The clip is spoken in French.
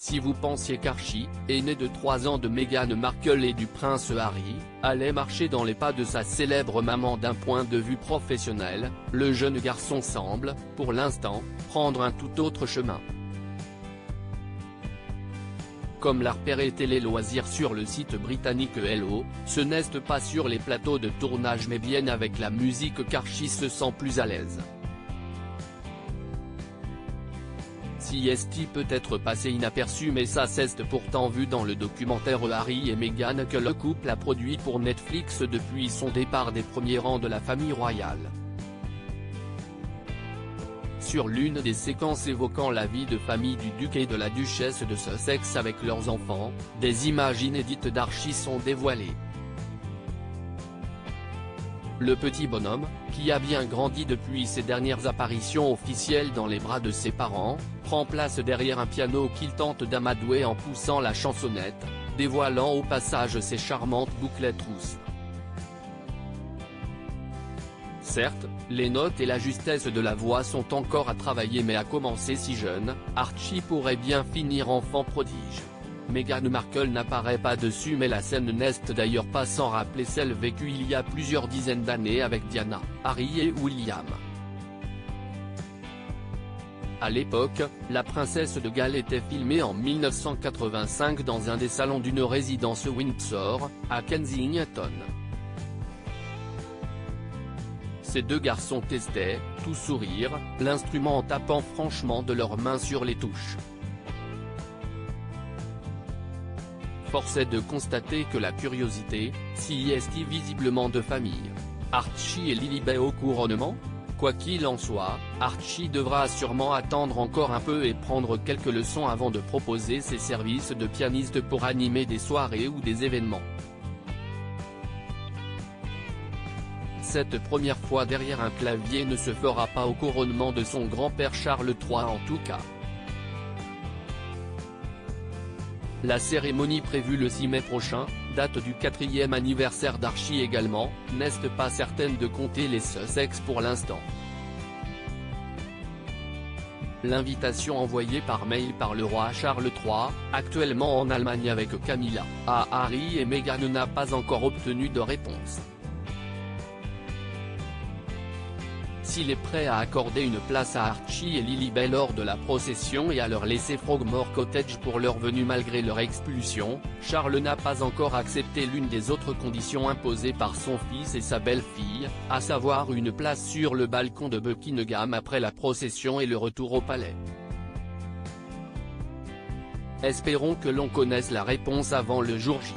Si vous pensiez qu'Archie, aîné de 3 ans de Meghan Markle et du prince Harry, allait marcher dans les pas de sa célèbre maman d'un point de vue professionnel, le jeune garçon semble, pour l'instant, prendre un tout autre chemin. Comme l'a repéré Télé Loisirs sur le site britannique Hello, ce n'est pas sur les plateaux de tournage mais bien avec la musique qu'Archie se sent plus à l'aise. CST peut être passé inaperçu mais ça s'est pourtant vu dans le documentaire Harry et Meghan que le couple a produit pour Netflix depuis son départ des premiers rangs de la famille royale. Sur l'une des séquences évoquant la vie de famille du duc et de la duchesse de Sussex avec leurs enfants, des images inédites d'Archie sont dévoilées. Le petit bonhomme, qui a bien grandi depuis ses dernières apparitions officielles dans les bras de ses parents, prend place derrière un piano qu'il tente d'amadouer en poussant la chansonnette, dévoilant au passage ses charmantes bouclettes rousses. Certes, les notes et la justesse de la voix sont encore à travailler mais à commencer si jeune, Archie pourrait bien finir enfant prodige. Meghan Markle n'apparaît pas dessus mais la scène n'est d'ailleurs pas sans rappeler celle vécue il y a plusieurs dizaines d'années avec Diana, Harry et William. À l'époque, la princesse de Galles était filmée en 1985 dans un des salons d'une résidence Windsor, à Kensington. Ces deux garçons testaient, tout sourire, l'instrument en tapant franchement de leurs mains sur les touches. Force est de constater que la curiosité, si est visiblement de famille. Archie et Lilibet au couronnement ? Quoi qu'il en soit, Archie devra sûrement attendre encore un peu et prendre quelques leçons avant de proposer ses services de pianiste pour animer des soirées ou des événements. Cette première fois derrière un clavier ne se fera pas au couronnement de son grand-père Charles III en tout cas. La cérémonie prévue le 6 mai prochain, date du 4e anniversaire d'Archie également, n'est pas certaine de compter les Sussex pour l'instant. L'invitation envoyée par mail par le roi Charles III, actuellement en Allemagne avec Camilla, à Harry et Meghan n'a pas encore obtenu de réponse. S'il est prêt à accorder une place à Archie et Lilibet lors de la procession et à leur laisser Frogmore Cottage pour leur venue malgré leur expulsion, Charles n'a pas encore accepté l'une des autres conditions imposées par son fils et sa belle-fille, à savoir une place sur le balcon de Buckingham après la procession et le retour au palais. Espérons que l'on connaisse la réponse avant le jour J.